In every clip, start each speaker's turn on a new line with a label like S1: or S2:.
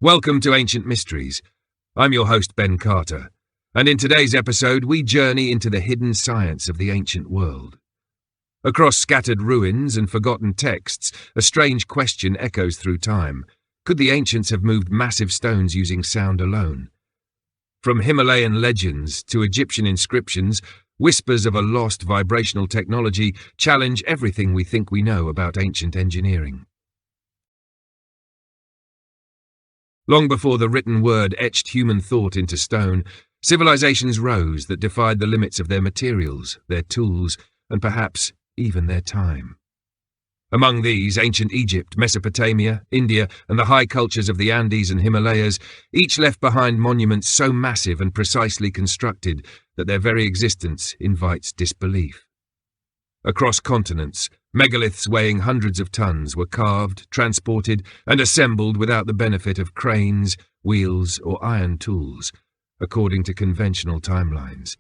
S1: Welcome to Ancient Mysteries. I'm your host, Ben Carter, and in today's episode we journey into the hidden science of the ancient world. Across scattered ruins and forgotten texts, a strange question echoes through time. Could the ancients have moved massive stones using sound alone? From Himalayan legends to Egyptian inscriptions, whispers of a lost vibrational technology challenge everything we think we know about ancient engineering. Long before the written word etched human thought into stone, civilizations rose that defied the limits of their materials, their tools, and perhaps even their time. Among these, ancient Egypt, Mesopotamia, India, and the high cultures of the Andes and Himalayas each left behind monuments so massive and precisely constructed that their very existence invites disbelief. Across continents, megaliths weighing hundreds of tons were carved, transported, and assembled without the benefit of cranes, wheels, or iron tools, according to conventional timelines.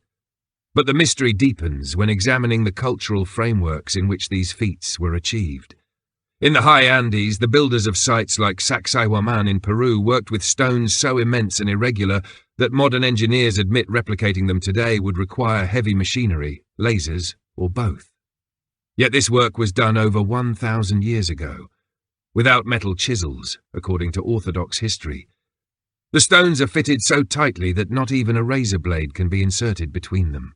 S1: But the mystery deepens when examining the cultural frameworks in which these feats were achieved. In the high Andes, the builders of sites like Sacsayhuaman in Peru worked with stones so immense and irregular that modern engineers admit replicating them today would require heavy machinery, lasers, or both. Yet this work was done over 1,000 years ago, without metal chisels, according to Orthodox history. The stones are fitted so tightly that not even a razor blade can be inserted between them.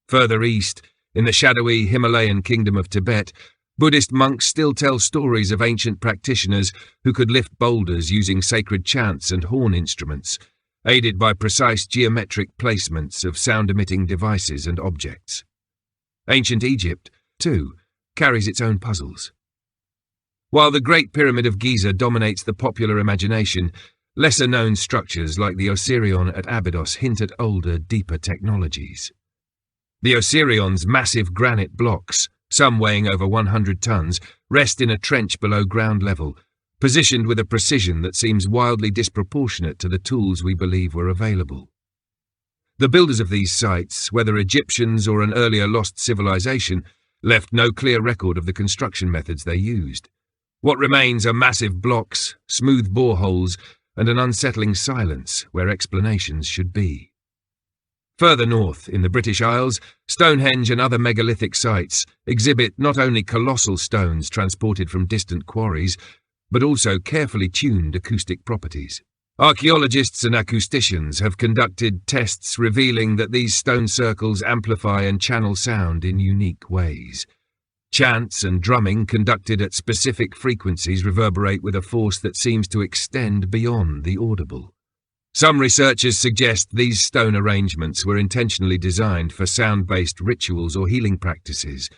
S1: Further east, in the shadowy Himalayan kingdom of Tibet, Buddhist monks still tell stories of ancient practitioners who could lift boulders using sacred chants and horn instruments, aided by precise geometric placements of sound-emitting devices and objects. Ancient Egypt, too, carries its own puzzles. While the Great Pyramid of Giza dominates the popular imagination, lesser-known structures like the Osirion at Abydos hint at older, deeper technologies. The Osirion's massive granite blocks, some weighing over 100 tons, rest in a trench below ground level, positioned with a precision that seems wildly disproportionate to the tools we believe were available. The builders of these sites, whether Egyptians or an earlier lost civilization, left no clear record of the construction methods they used. What remains are massive blocks, smooth boreholes, and an unsettling silence where explanations should be. Further north, in the British Isles, Stonehenge and other megalithic sites exhibit not only colossal stones transported from distant quarries, but also carefully tuned acoustic properties. Archaeologists and acousticians have conducted tests revealing that these stone circles amplify and channel sound in unique ways. Chants and drumming conducted at specific frequencies reverberate with a force that seems to extend beyond the audible. Some researchers suggest these stone arrangements were intentionally designed for sound-based rituals or healing practices,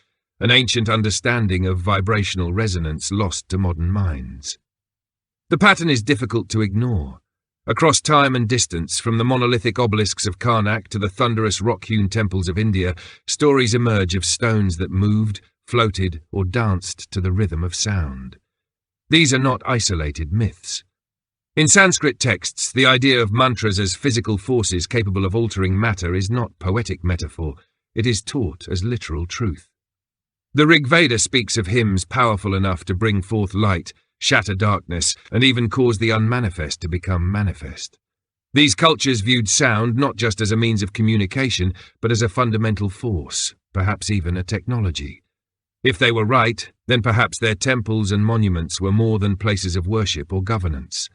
S1: an ancient understanding of vibrational resonance lost to modern minds. The pattern is difficult to ignore. Across time and distance, from the monolithic obelisks of Karnak to the thunderous rock-hewn temples of India, stories emerge of stones that moved, floated, or danced to the rhythm of sound. These are not isolated myths. In Sanskrit texts, the idea of mantras as physical forces capable of altering matter is not poetic metaphor, it is taught as literal truth. The Rig Veda speaks of hymns powerful enough to bring forth light, shatter darkness, and even cause the unmanifest to become manifest. These cultures viewed sound not just as a means of communication, but as a fundamental force, perhaps even a technology. If they were right, then perhaps their temples and monuments were more than places of worship or governance.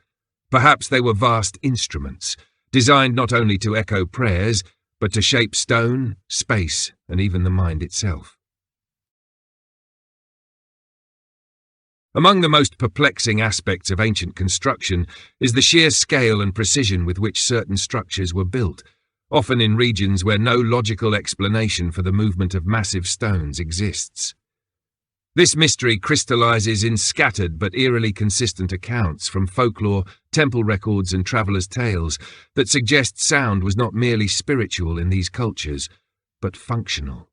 S1: Perhaps they were vast instruments, designed not only to echo prayers, but to shape stone, space, and even the mind itself. Among the most perplexing aspects of ancient construction is the sheer scale and precision with which certain structures were built, often in regions where no logical explanation for the movement of massive stones exists. This mystery crystallizes in scattered but eerily consistent accounts from folklore, temple records, and travelers' tales that suggest sound was not merely spiritual in these cultures, but functional.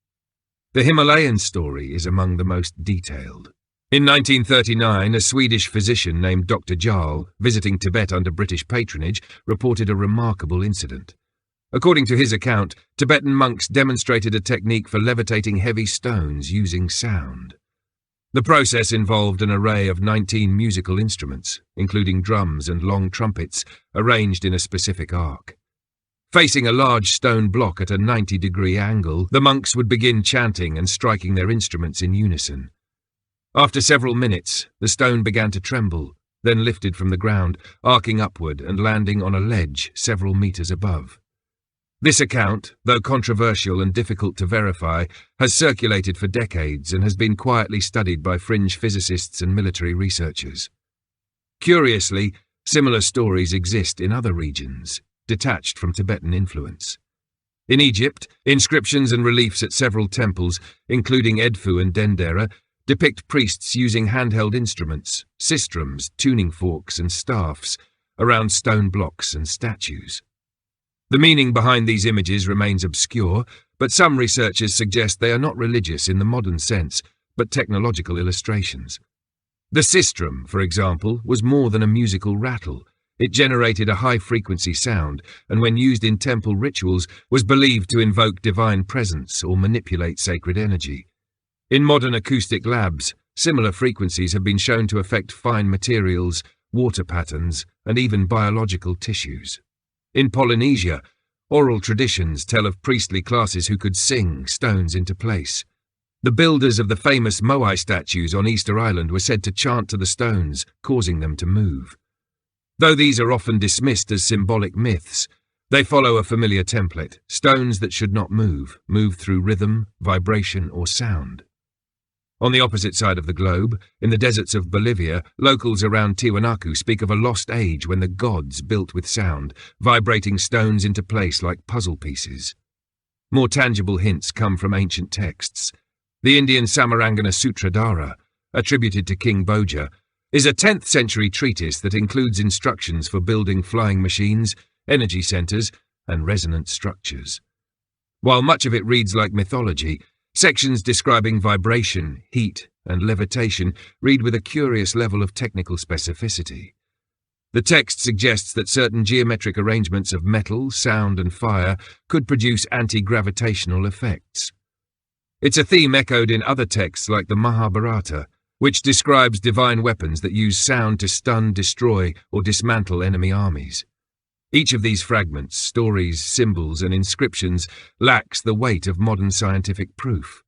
S1: The Himalayan story is among the most detailed. In 1939, a Swedish physician named Dr. Jarl, visiting Tibet under British patronage, reported a remarkable incident. According to his account, Tibetan monks demonstrated a technique for levitating heavy stones using sound. The process involved an array of 19 musical instruments, including drums and long trumpets, arranged in a specific arc. Facing a large stone block at a 90-degree angle, the monks would begin chanting and striking their instruments in unison. After several minutes, the stone began to tremble, then lifted from the ground, arcing upward and landing on a ledge several meters above. This account, though controversial and difficult to verify, has circulated for decades and has been quietly studied by fringe physicists and military researchers. Curiously, similar stories exist in other regions, detached from Tibetan influence. In Egypt, inscriptions and reliefs at several temples, including Edfu and Dendera, depict priests using handheld instruments, sistrums, tuning forks and staffs, around stone blocks and statues. The meaning behind these images remains obscure, but some researchers suggest they are not religious in the modern sense, but technological illustrations. The sistrum, for example, was more than a musical rattle. It generated a high-frequency sound, and when used in temple rituals, was believed to invoke divine presence or manipulate sacred energy. In modern acoustic labs, similar frequencies have been shown to affect fine materials, water patterns, and even biological tissues. In Polynesia, oral traditions tell of priestly classes who could sing stones into place. The builders of the famous Moai statues on Easter Island were said to chant to the stones, causing them to move. Though these are often dismissed as symbolic myths, they follow a familiar template. Stones that should not move through rhythm, vibration, or sound. On the opposite side of the globe, in the deserts of Bolivia, locals around Tiwanaku speak of a lost age when the gods built with sound, vibrating stones into place like puzzle pieces. More tangible hints come from ancient texts. The Indian Samarangana Sutradhara, attributed to King Bhoja, is a 10th century treatise that includes instructions for building flying machines, energy centers, and resonant structures. While much of it reads like mythology, sections describing vibration, heat, and levitation read with a curious level of technical specificity. The text suggests that certain geometric arrangements of metal, sound, and fire could produce anti-gravitational effects. It's a theme echoed in other texts like the Mahabharata, which describes divine weapons that use sound to stun, destroy, or dismantle enemy armies. Each of these fragments, stories, symbols, and inscriptions lacks the weight of modern scientific proof.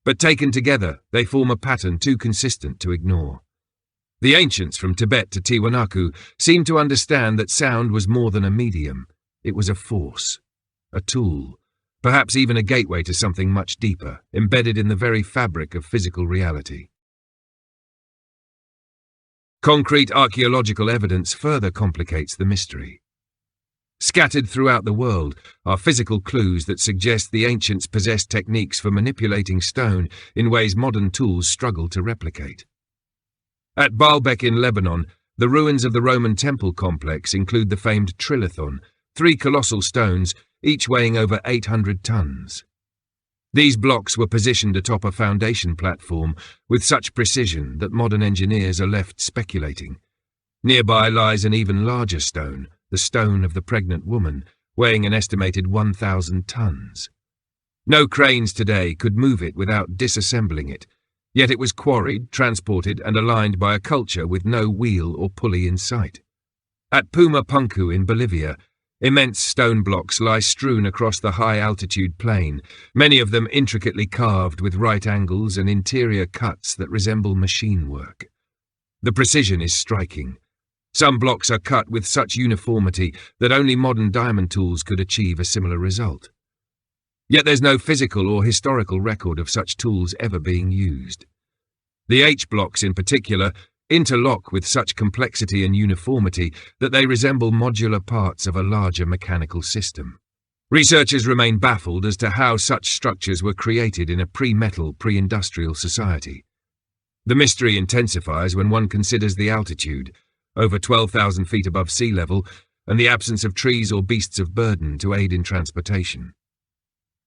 S1: But taken together, they form a pattern too consistent to ignore. The ancients from Tibet to Tiwanaku seemed to understand that sound was more than a medium. It was a force, a tool, perhaps even a gateway to something much deeper, embedded in the very fabric of physical reality. Concrete archaeological evidence further complicates the mystery. Scattered throughout the world are physical clues that suggest the ancients possessed techniques for manipulating stone in ways modern tools struggle to replicate. At Baalbek in Lebanon, the ruins of the Roman temple complex include the famed trilithon, 3 colossal stones, each weighing over 800 tons. These blocks were positioned atop a foundation platform with such precision that modern engineers are left speculating. Nearby lies an even larger stone, the stone of the pregnant woman, weighing an estimated 1,000 tons. No cranes today could move it without disassembling it, yet it was quarried, transported, and aligned by a culture with no wheel or pulley in sight. At Puma Punku in Bolivia, immense stone blocks lie strewn across the high-altitude plain, many of them intricately carved with right angles and interior cuts that resemble machine work. The precision is striking. Some blocks are cut with such uniformity that only modern diamond tools could achieve a similar result. Yet there's no physical or historical record of such tools ever being used. The H-blocks in particular interlock with such complexity and uniformity that they resemble modular parts of a larger mechanical system. Researchers remain baffled as to how such structures were created in a pre-metal, pre-industrial society. The mystery intensifies when one considers the altitude, over 12,000 feet above sea level, and the absence of trees or beasts of burden to aid in transportation.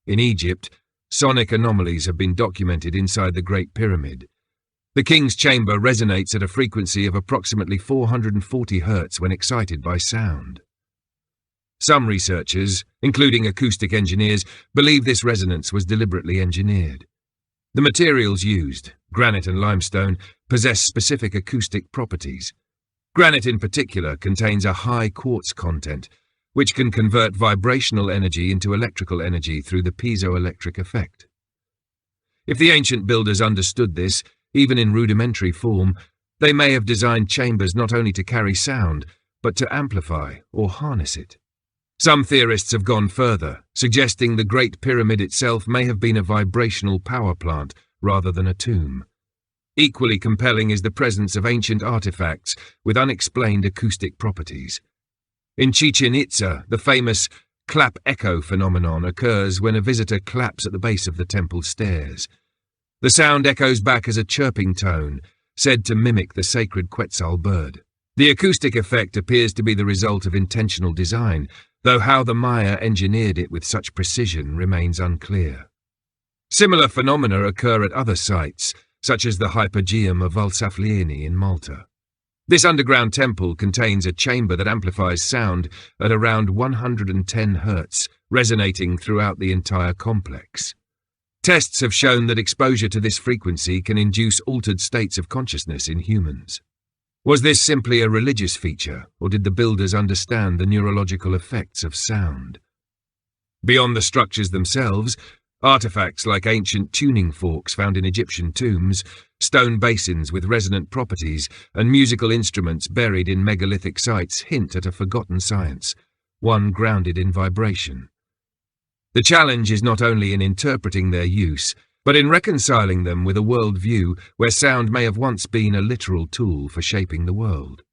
S1: In Egypt, sonic anomalies have been documented inside the Great Pyramid. The King's Chamber resonates at a frequency of approximately 440 Hz when excited by sound. Some researchers, including acoustic engineers, believe this resonance was deliberately engineered. The materials used, granite and limestone, possess specific acoustic properties. Granite in particular contains a high quartz content, which can convert vibrational energy into electrical energy through the piezoelectric effect. If the ancient builders understood this, even in rudimentary form, they may have designed chambers not only to carry sound, but to amplify or harness it. Some theorists have gone further, suggesting the Great Pyramid itself may have been a vibrational power plant rather than a tomb. Equally compelling is the presence of ancient artifacts with unexplained acoustic properties. In Chichen Itza, the famous clap echo phenomenon occurs when a visitor claps at the base of the temple stairs. The sound echoes back as a chirping tone, said to mimic the sacred Quetzal bird. The acoustic effect appears to be the result of intentional design, though how the Maya engineered it with such precision remains unclear. Similar phenomena occur at other sites, such as the Hypogeum of Valsaflieni in Malta. This underground temple contains a chamber that amplifies sound at around 110 Hz, resonating throughout the entire complex. Tests have shown that exposure to this frequency can induce altered states of consciousness in humans. Was this simply a religious feature, or did the builders understand the neurological effects of sound? Beyond the structures themselves, artifacts like ancient tuning forks found in Egyptian tombs, stone basins with resonant properties, and musical instruments buried in megalithic sites hint at a forgotten science, one grounded in vibration. The challenge is not only in interpreting their use, but in reconciling them with a worldview where sound may have once been a literal tool for shaping the world.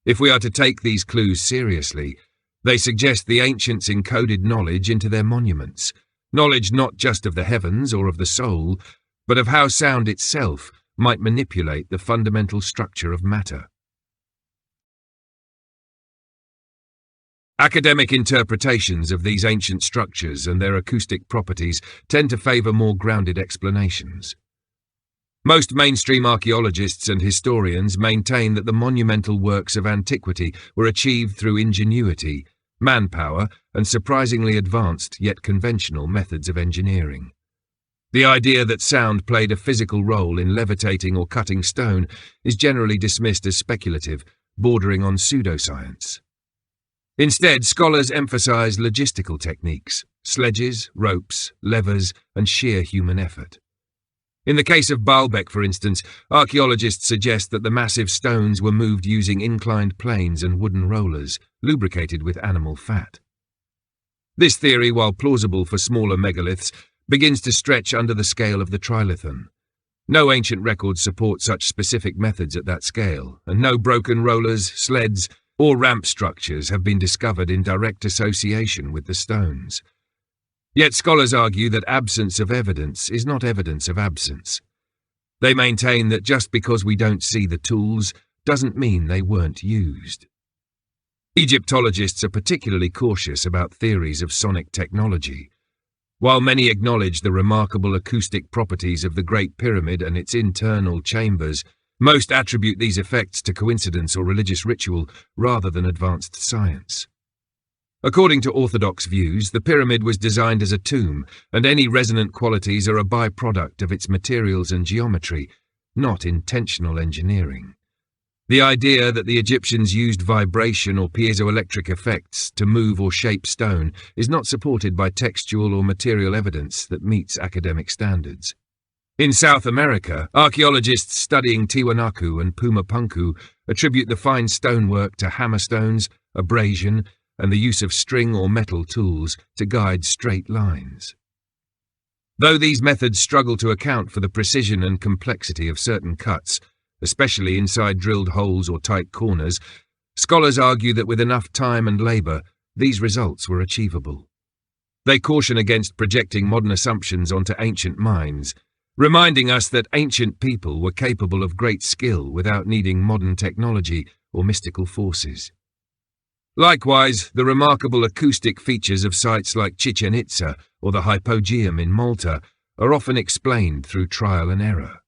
S1: If we are to take these clues seriously, they suggest the ancients encoded knowledge into their monuments, knowledge not just of the heavens or of the soul, but of how sound itself might manipulate the fundamental structure of matter. Academic interpretations of these ancient structures and their acoustic properties tend to favour more grounded explanations. Most mainstream archaeologists and historians maintain that the monumental works of antiquity were achieved through ingenuity, manpower, and surprisingly advanced yet conventional methods of engineering. The idea that sound played a physical role in levitating or cutting stone is generally dismissed as speculative, bordering on pseudoscience. Instead, scholars emphasize logistical techniques, sledges, ropes, levers, and sheer human effort. In the case of Baalbek, for instance, archaeologists suggest that the massive stones were moved using inclined planes and wooden rollers, lubricated with animal fat. This theory, while plausible for smaller megaliths, begins to stretch under the scale of the trilithon. No ancient records support such specific methods at that scale, and no broken rollers, sleds, or ramp structures have been discovered in direct association with the stones. Yet scholars argue that absence of evidence is not evidence of absence. They maintain that just because we don't see the tools doesn't mean they weren't used. Egyptologists are particularly cautious about theories of sonic technology. While many acknowledge the remarkable acoustic properties of the Great Pyramid and its internal chambers, most attribute these effects to coincidence or religious ritual rather than advanced science. According to orthodox views, the pyramid was designed as a tomb, and any resonant qualities are a byproduct of its materials and geometry, not intentional engineering. The idea that the Egyptians used vibration or piezoelectric effects to move or shape stone is not supported by textual or material evidence that meets academic standards. In South America, archaeologists studying Tiwanaku and Pumapunku attribute the fine stonework to hammerstones, abrasion, and the use of string or metal tools to guide straight lines. Though these methods struggle to account for the precision and complexity of certain cuts, especially inside drilled holes or tight corners, scholars argue that with enough time and labour, these results were achievable. They caution against projecting modern assumptions onto ancient minds, reminding us that ancient people were capable of great skill without needing modern technology or mystical forces. Likewise, the remarkable acoustic features of sites like Chichen Itza or the Hypogeum in Malta are often explained through trial and error.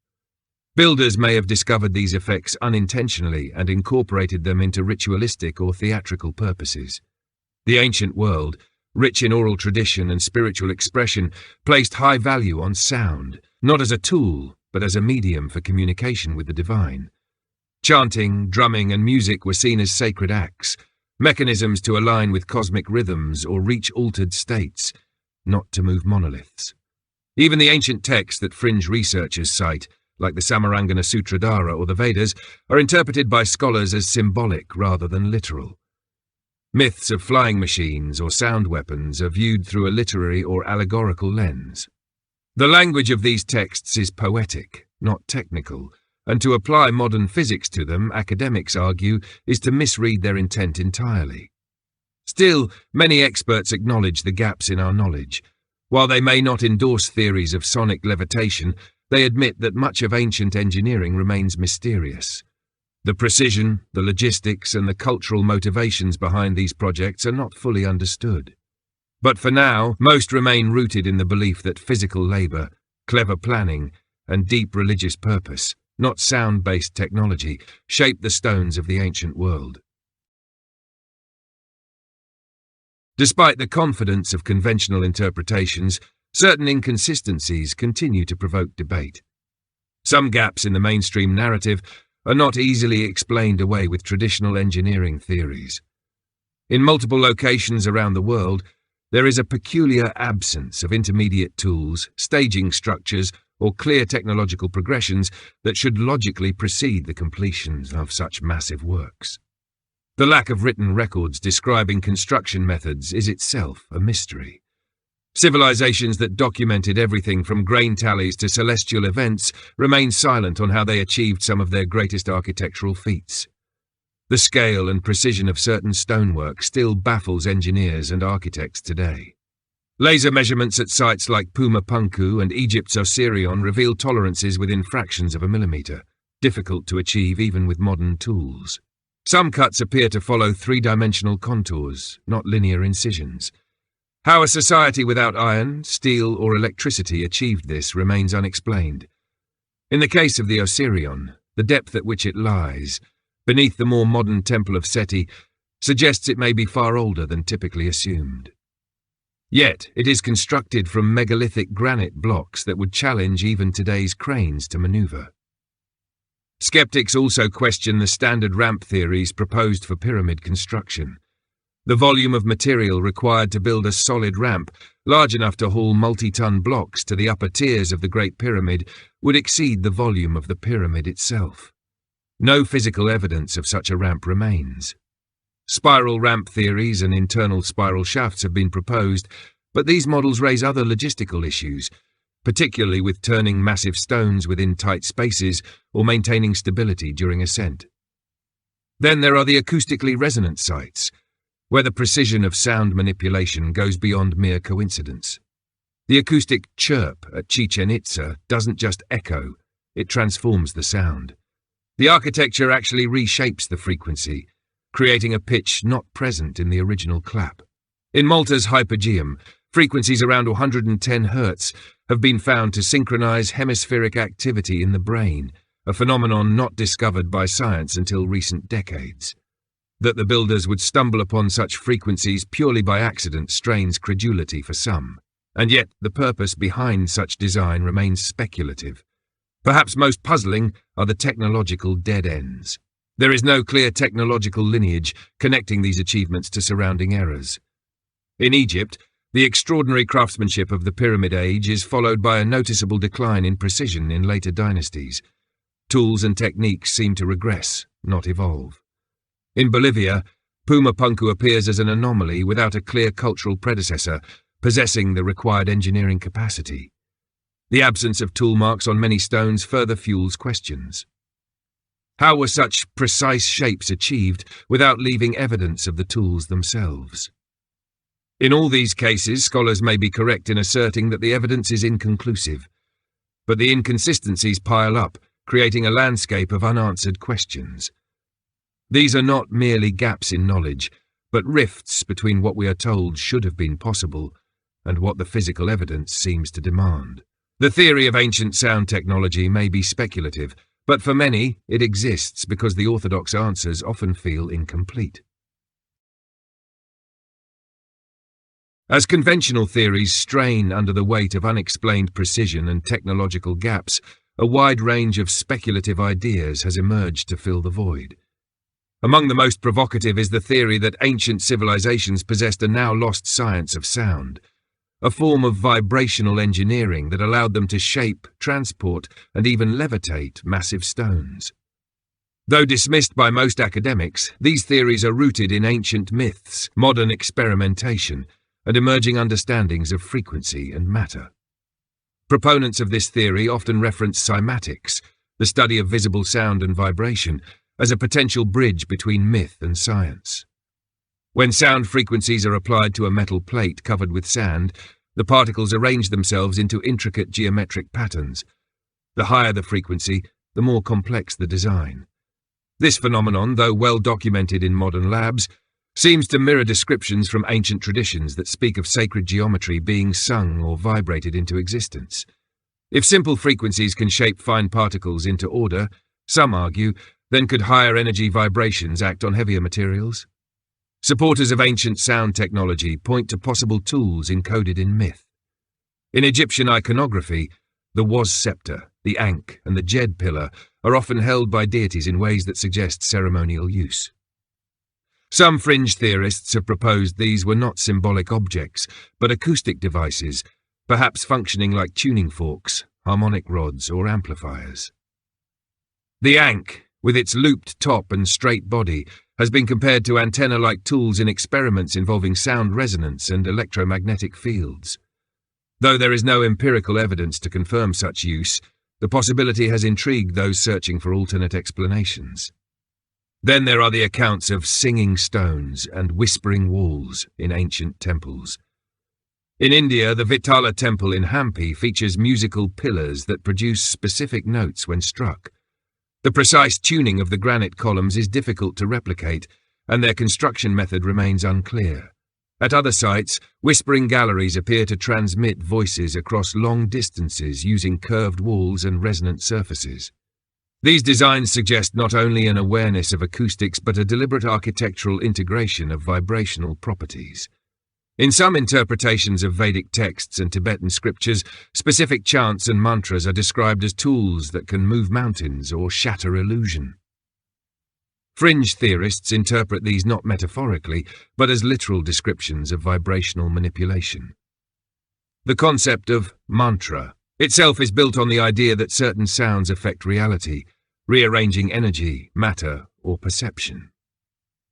S1: Builders may have discovered these effects unintentionally and incorporated them into ritualistic or theatrical purposes. The ancient world, rich in oral tradition and spiritual expression, placed high value on sound, not as a tool, but as a medium for communication with the divine. Chanting, drumming, and music were seen as sacred acts, mechanisms to align with cosmic rhythms or reach altered states, not to move monoliths. Even the ancient texts that fringe researchers cite, like the Samarangana Sutradhara or the Vedas, are interpreted by scholars as symbolic rather than literal. Myths of flying machines or sound weapons are viewed through a literary or allegorical lens. The language of these texts is poetic, not technical, and to apply modern physics to them, academics argue, is to misread their intent entirely. Still, many experts acknowledge the gaps in our knowledge. While they may not endorse theories of sonic levitation, they admit that much of ancient engineering remains mysterious. The precision, the logistics, and the cultural motivations behind these projects are not fully understood. But for now, most remain rooted in the belief that physical labour, clever planning, and deep religious purpose, not sound-based technology, shape the stones of the ancient world. Despite the confidence of conventional interpretations, certain inconsistencies continue to provoke debate. Some gaps in the mainstream narrative are not easily explained away with traditional engineering theories. In multiple locations around the world, there is a peculiar absence of intermediate tools, staging structures, or clear technological progressions that should logically precede the completion of such massive works. The lack of written records describing construction methods is itself a mystery. Civilizations that documented everything from grain tallies to celestial events remain silent on how they achieved some of their greatest architectural feats. The scale and precision of certain stonework still baffles engineers and architects today. Laser measurements at sites like Puma Punku and Egypt's Osirion reveal tolerances within fractions of a millimetre, difficult to achieve even with modern tools. Some cuts appear to follow three-dimensional contours, not linear incisions. How a society without iron, steel, or electricity achieved this remains unexplained. In the case of the Osirion, the depth at which it lies, beneath the more modern Temple of Seti, suggests it may be far older than typically assumed. Yet, it is constructed from megalithic granite blocks that would challenge even today's cranes to maneuver. Skeptics also question the standard ramp theories proposed for pyramid construction. The volume of material required to build a solid ramp, large enough to haul multi-ton blocks to the upper tiers of the Great Pyramid, would exceed the volume of the pyramid itself. No physical evidence of such a ramp remains. Spiral ramp theories and internal spiral shafts have been proposed, but these models raise other logistical issues, particularly with turning massive stones within tight spaces or maintaining stability during ascent. Then there are the acoustically resonant sites, where the precision of sound manipulation goes beyond mere coincidence. The acoustic chirp at Chichen Itza doesn't just echo, it transforms the sound. The architecture actually reshapes the frequency, creating a pitch not present in the original clap. In Malta's hypogeum, frequencies around 110 Hz have been found to synchronize hemispheric activity in the brain, a phenomenon not discovered by science until recent decades. That the builders would stumble upon such frequencies purely by accident strains credulity for some, and yet the purpose behind such design remains speculative. Perhaps most puzzling are the technological dead ends. There is no clear technological lineage connecting these achievements to surrounding eras. In Egypt, the extraordinary craftsmanship of the Pyramid Age is followed by a noticeable decline in precision in later dynasties. Tools and techniques seem to regress, not evolve. In Bolivia, Puma Punku appears as an anomaly without a clear cultural predecessor, possessing the required engineering capacity. The absence of tool marks on many stones further fuels questions. How were such precise shapes achieved without leaving evidence of the tools themselves? In all these cases, scholars may be correct in asserting that the evidence is inconclusive, but the inconsistencies pile up, creating a landscape of unanswered questions. These are not merely gaps in knowledge, but rifts between what we are told should have been possible and what the physical evidence seems to demand. The theory of ancient sound technology may be speculative, but for many it exists because the orthodox answers often feel incomplete. As conventional theories strain under the weight of unexplained precision and technological gaps, a wide range of speculative ideas has emerged to fill the void. Among the most provocative is the theory that ancient civilizations possessed a now-lost science of sound, a form of vibrational engineering that allowed them to shape, transport, and even levitate massive stones. Though dismissed by most academics, these theories are rooted in ancient myths, modern experimentation, and emerging understandings of frequency and matter. Proponents of this theory often reference cymatics, the study of visible sound and vibration, as a potential bridge between myth and science. When sound frequencies are applied to a metal plate covered with sand, the particles arrange themselves into intricate geometric patterns. The higher the frequency, the more complex the design. This phenomenon, though well documented in modern labs, seems to mirror descriptions from ancient traditions that speak of sacred geometry being sung or vibrated into existence. If simple frequencies can shape fine particles into order, some argue, then could higher energy vibrations act on heavier materials? Supporters of ancient sound technology point to possible tools encoded in myth. In Egyptian iconography, the Was scepter, the Ankh, and the Djed pillar are often held by deities in ways that suggest ceremonial use. Some fringe theorists have proposed these were not symbolic objects, but acoustic devices, perhaps functioning like tuning forks, harmonic rods, or amplifiers. The Ankh, with its looped top and straight body, has been compared to antenna-like tools in experiments involving sound resonance and electromagnetic fields. Though there is no empirical evidence to confirm such use, the possibility has intrigued those searching for alternate explanations. Then there are the accounts of singing stones and whispering walls in ancient temples. In India, the Vitala temple in Hampi features musical pillars that produce specific notes when struck. The precise tuning of the granite columns is difficult to replicate, and their construction method remains unclear. At other sites, whispering galleries appear to transmit voices across long distances using curved walls and resonant surfaces. These designs suggest not only an awareness of acoustics but a deliberate architectural integration of vibrational properties. In some interpretations of Vedic texts and Tibetan scriptures, specific chants and mantras are described as tools that can move mountains or shatter illusion. Fringe theorists interpret these not metaphorically, but as literal descriptions of vibrational manipulation. The concept of mantra itself is built on the idea that certain sounds affect reality, rearranging energy, matter, or perception.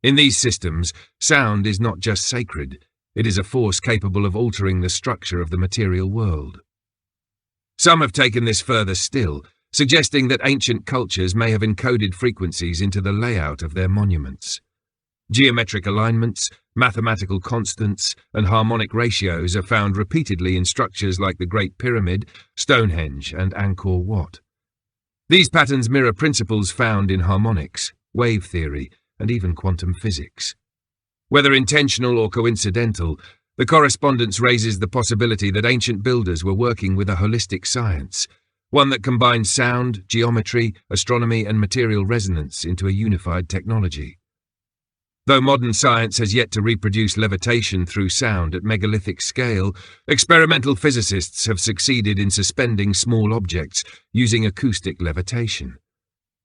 S1: In these systems, sound is not just sacred, it is a force capable of altering the structure of the material world. Some have taken this further still, suggesting that ancient cultures may have encoded frequencies into the layout of their monuments. Geometric alignments, mathematical constants, and harmonic ratios are found repeatedly in structures like the Great Pyramid, Stonehenge, and Angkor Wat. These patterns mirror principles found in harmonics, wave theory, and even quantum physics. Whether intentional or coincidental, the correspondence raises the possibility that ancient builders were working with a holistic science, one that combines sound, geometry, astronomy, and material resonance into a unified technology. Though modern science has yet to reproduce levitation through sound at megalithic scale, experimental physicists have succeeded in suspending small objects using acoustic levitation.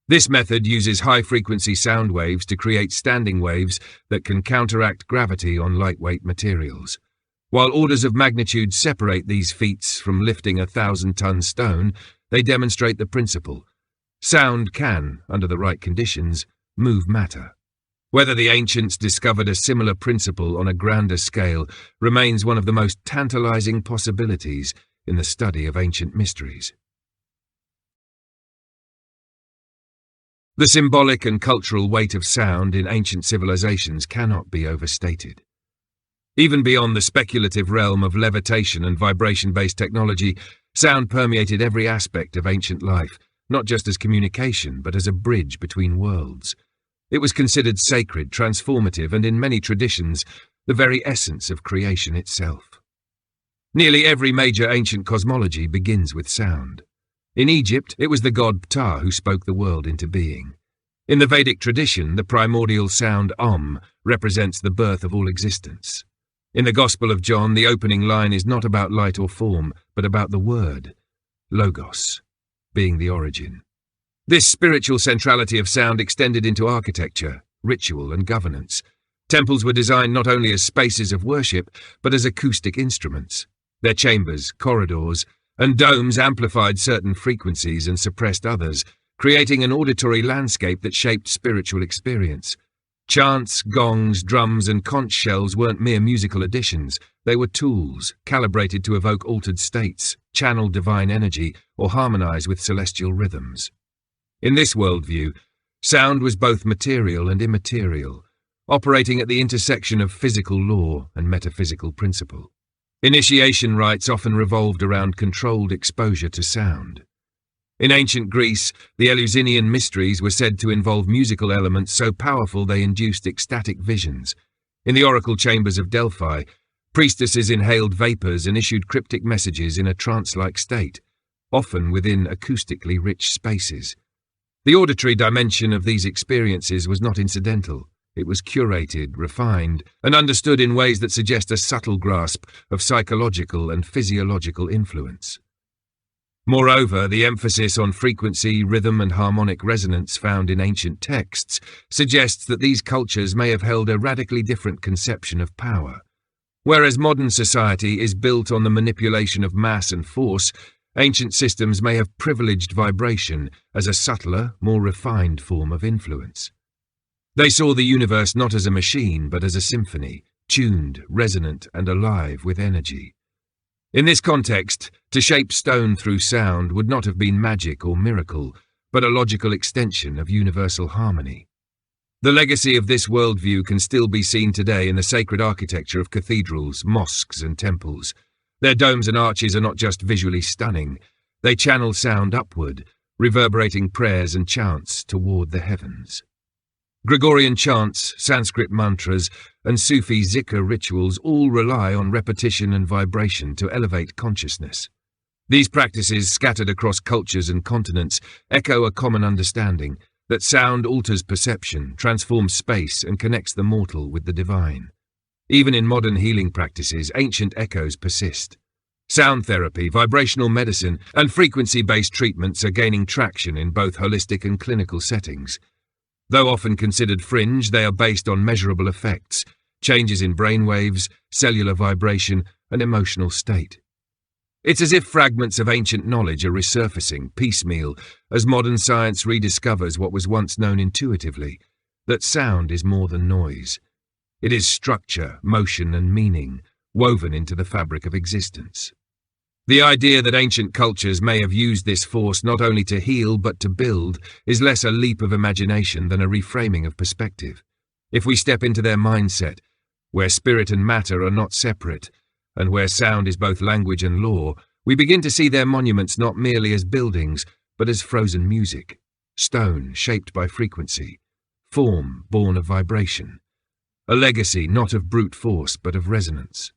S1: This method uses high-frequency sound waves to create standing waves that can counteract gravity on lightweight materials. While orders of magnitude separate these feats from lifting a 1,000-ton stone, they demonstrate the principle. Sound can, under the right conditions, move matter. Whether the ancients discovered a similar principle on a grander scale remains one of the most tantalizing possibilities in the study of ancient mysteries. The symbolic and cultural weight of sound in ancient civilizations cannot be overstated. Even beyond the speculative realm of levitation and vibration-based technology, sound permeated every aspect of ancient life, not just as communication, but as a bridge between worlds. It was considered sacred, transformative, and in many traditions, the very essence of creation itself. Nearly every major ancient cosmology begins with sound. In Egypt, it was the god Ptah who spoke the world into being. In the Vedic tradition, the primordial sound Om represents the birth of all existence. In the Gospel of John, the opening line is not about light or form, but about the word, Logos. being the origin. This spiritual centrality of sound extended into architecture, ritual, and governance. Temples were designed not only as spaces of worship, but as acoustic instruments. Their chambers, corridors, and domes amplified certain frequencies and suppressed others, creating an auditory landscape that shaped spiritual experience. Chants, gongs, drums, and conch shells weren't mere musical additions. They were tools, calibrated to evoke altered states, channel divine energy, or harmonize with celestial rhythms. In this worldview, sound was both material and immaterial, operating at the intersection of physical law and metaphysical principle. Initiation rites often revolved around controlled exposure to sound. In ancient Greece, the Eleusinian mysteries were said to involve musical elements so powerful they induced ecstatic visions. In the oracle chambers of Delphi, priestesses inhaled vapors and issued cryptic messages in a trance-like state, often within acoustically rich spaces. The auditory dimension of these experiences was not incidental. It was curated, refined, and understood in ways that suggest a subtle grasp of psychological and physiological influence. Moreover, the emphasis on frequency, rhythm, and harmonic resonance found in ancient texts suggests that these cultures may have held a radically different conception of power. Whereas modern society is built on the manipulation of mass and force, ancient systems may have privileged vibration as a subtler, more refined form of influence. They saw the universe not as a machine, but as a symphony, tuned, resonant, and alive with energy. In this context, to shape stone through sound would not have been magic or miracle, but a logical extension of universal harmony. The legacy of this worldview can still be seen today in the sacred architecture of cathedrals, mosques, and temples. Their domes and arches are not just visually stunning, they channel sound upward, reverberating prayers and chants toward the heavens. Gregorian chants, Sanskrit mantras, and Sufi zikr rituals all rely on repetition and vibration to elevate consciousness. These practices, scattered across cultures and continents, echo a common understanding that sound alters perception, transforms space, and connects the mortal with the divine. Even in modern healing practices, ancient echoes persist. Sound therapy, vibrational medicine, and frequency-based treatments are gaining traction in both holistic and clinical settings. Though often considered fringe, they are based on measurable effects, changes in brainwaves, cellular vibration, and emotional state. It's as if fragments of ancient knowledge are resurfacing, piecemeal, as modern science rediscovers what was once known intuitively, that sound is more than noise. It is structure, motion, and meaning, woven into the fabric of existence. The idea that ancient cultures may have used this force not only to heal but to build is less a leap of imagination than a reframing of perspective. If we step into their mindset, where spirit and matter are not separate, and where sound is both language and law, we begin to see their monuments not merely as buildings, but as frozen music, stone shaped by frequency, form born of vibration, a legacy not of brute force but of resonance.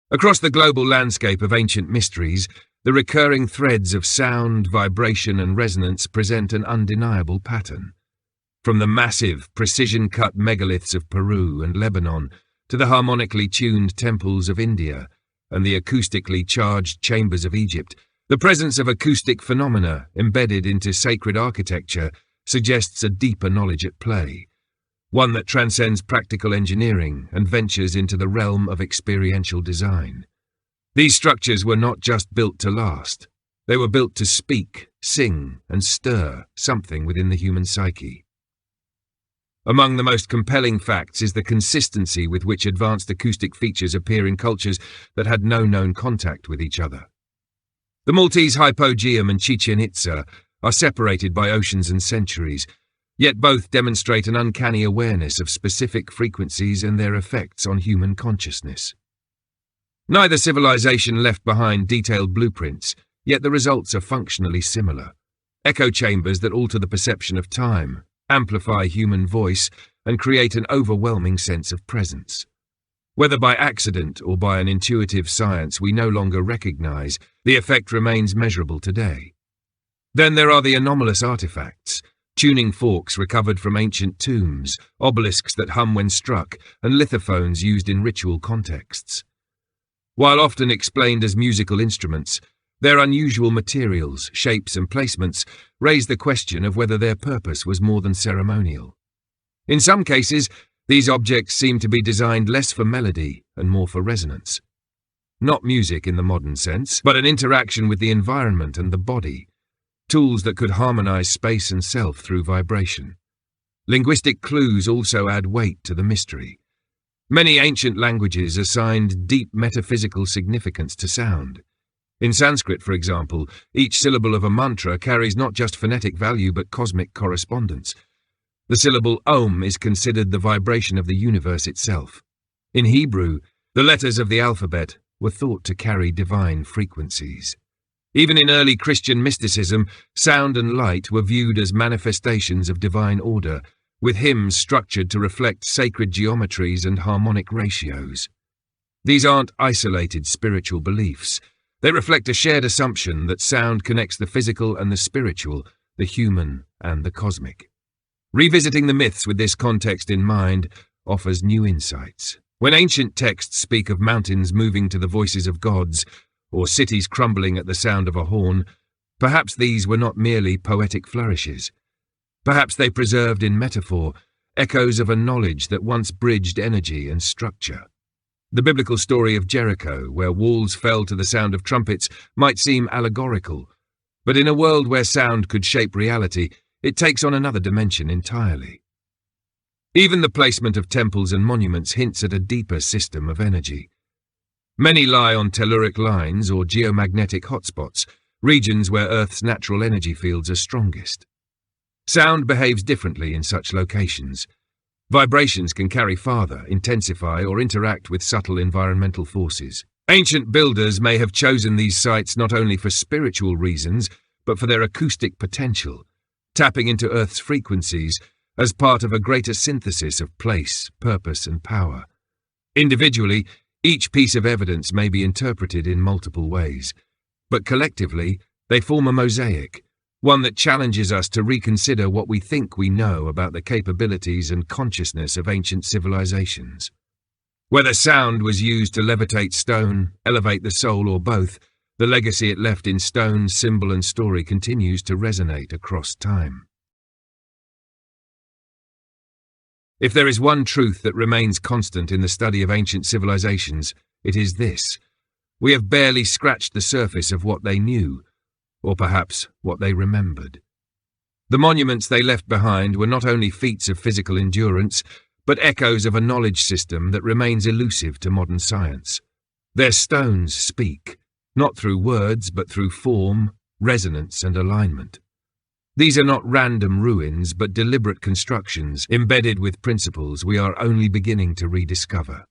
S1: Across the global landscape of ancient mysteries, the recurring threads of sound, vibration, and resonance present an undeniable pattern. From the massive, precision-cut megaliths of Peru and Lebanon to the harmonically tuned temples of India and the acoustically charged chambers of Egypt, the presence of acoustic phenomena embedded into sacred architecture suggests a deeper knowledge at play, one that transcends practical engineering and ventures into the realm of experiential design. These structures were not just built to last. They were built to speak, sing, and stir something within the human psyche. Among the most compelling facts is the consistency with which advanced acoustic features appear in cultures that had no known contact with each other. The Maltese hypogeum and Chichen Itza are separated by oceans and centuries, yet both demonstrate an uncanny awareness of specific frequencies and their effects on human consciousness. Neither civilization left behind detailed blueprints, yet the results are functionally similar. Echo chambers that alter the perception of time, amplify human voice, and create an overwhelming sense of presence. Whether by accident or by an intuitive science we no longer recognize, the effect remains measurable today. Then there are the anomalous artifacts, tuning forks recovered from ancient tombs, obelisks that hum when struck, and lithophones used in ritual contexts. While often explained as musical instruments, Their unusual materials, shapes and placements raise the question of whether their purpose was more than ceremonial. In some cases, these objects seem to be designed less for melody and more for resonance. Not music in the modern sense, but an interaction with the environment and the body, tools that could harmonize space and self through vibration. Linguistic clues also add weight to the mystery. Many ancient languages assigned deep metaphysical significance to sound. In Sanskrit, for example, each syllable of a mantra carries not just phonetic value but cosmic correspondence. The syllable Om is considered the vibration of the universe itself. In Hebrew, the letters of the alphabet were thought to carry divine frequencies. Even in early Christian mysticism, sound and light were viewed as manifestations of divine order, with hymns structured to reflect sacred geometries and harmonic ratios. These aren't isolated spiritual beliefs. They reflect a shared assumption that sound connects the physical and the spiritual, the human and the cosmic. Revisiting the myths with this context in mind offers new insights. When ancient texts speak of mountains moving to the voices of gods, or cities crumbling at the sound of a horn, perhaps these were not merely poetic flourishes. Perhaps they preserved in metaphor echoes of a knowledge that once bridged energy and structure. The biblical story of Jericho, where walls fell to the sound of trumpets, might seem allegorical, but in a world where sound could shape reality, it takes on another dimension entirely. Even the placement of temples and monuments hints at a deeper system of energy. Many lie on telluric lines or geomagnetic hotspots, regions where Earth's natural energy fields are strongest. Sound behaves differently in such locations. Vibrations can carry farther, intensify, or interact with subtle environmental forces. Ancient builders may have chosen these sites not only for spiritual reasons, but for their acoustic potential, tapping into Earth's frequencies as part of a greater synthesis of place, purpose, and power. Individually, each piece of evidence may be interpreted in multiple ways, but collectively, they form a mosaic, one that challenges us to reconsider what we think we know about the capabilities and consciousness of ancient civilizations. Whether sound was used to levitate stone, elevate the soul, or both, the legacy it left in stone, symbol, and story continues to resonate across time. If there is one truth that remains constant in the study of ancient civilizations, it is this: we have barely scratched the surface of what they knew, or perhaps what they remembered. The monuments they left behind were not only feats of physical endurance, but echoes of a knowledge system that remains elusive to modern science. Their stones speak, not through words but through form, resonance, and alignment. These are not random ruins, but deliberate constructions embedded with principles we are only beginning to rediscover.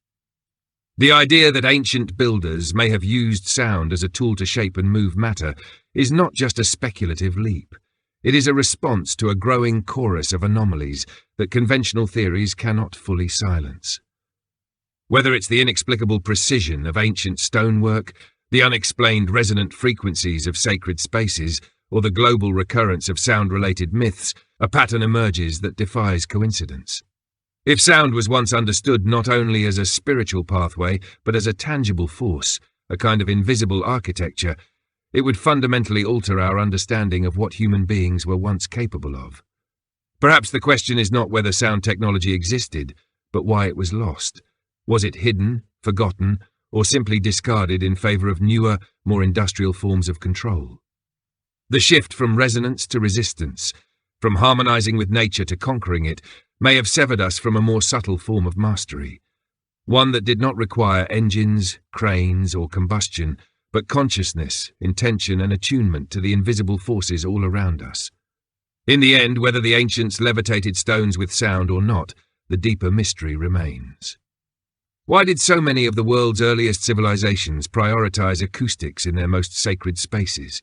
S1: The idea that ancient builders may have used sound as a tool to shape and move matter is not just a speculative leap. It is a response to a growing chorus of anomalies that conventional theories cannot fully silence. Whether it's the inexplicable precision of ancient stonework, the unexplained resonant frequencies of sacred spaces, or the global recurrence of sound-related myths, a pattern emerges that defies coincidence. If sound was once understood not only as a spiritual pathway, but as a tangible force, a kind of invisible architecture, it would fundamentally alter our understanding of what human beings were once capable of. Perhaps the question is not whether sound technology existed, but why it was lost. Was it hidden, forgotten, or simply discarded in favor of newer, more industrial forms of control? The shift from resonance to resistance, from harmonizing with nature to conquering it, may have severed us from a more subtle form of mastery, one that did not require engines, cranes, or combustion, but consciousness, intention, and attunement to the invisible forces all around us. In the end, whether the ancients levitated stones with sound or not, the deeper mystery remains. Why did so many of the world's earliest civilizations prioritize acoustics in their most sacred spaces?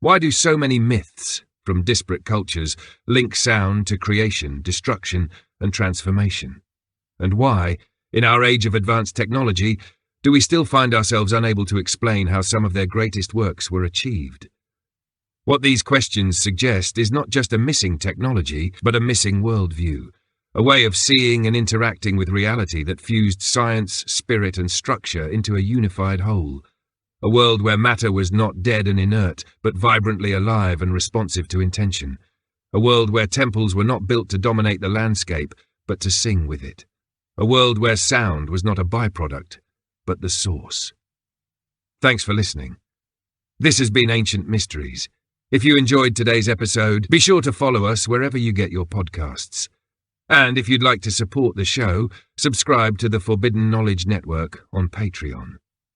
S1: Why do so many myths, from disparate cultures, link sound to creation, destruction, and transformation? And why, in our age of advanced technology, do we still find ourselves unable to explain how some of their greatest works were achieved? What these questions suggest is not just a missing technology, but a missing worldview, a way of seeing and interacting with reality that fused science, spirit, and structure into a unified whole. A world where matter was not dead and inert, but vibrantly alive and responsive to intention. A world where temples were not built to dominate the landscape, but to sing with it. A world where sound was not a byproduct, but the source. Thanks for listening. This has been Ancient Mysteries. If you enjoyed today's episode, be sure to follow us wherever you get your podcasts. And if you'd like to support the show, subscribe to the Forbidden Knowledge Network on Patreon.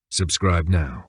S1: Subscribe now.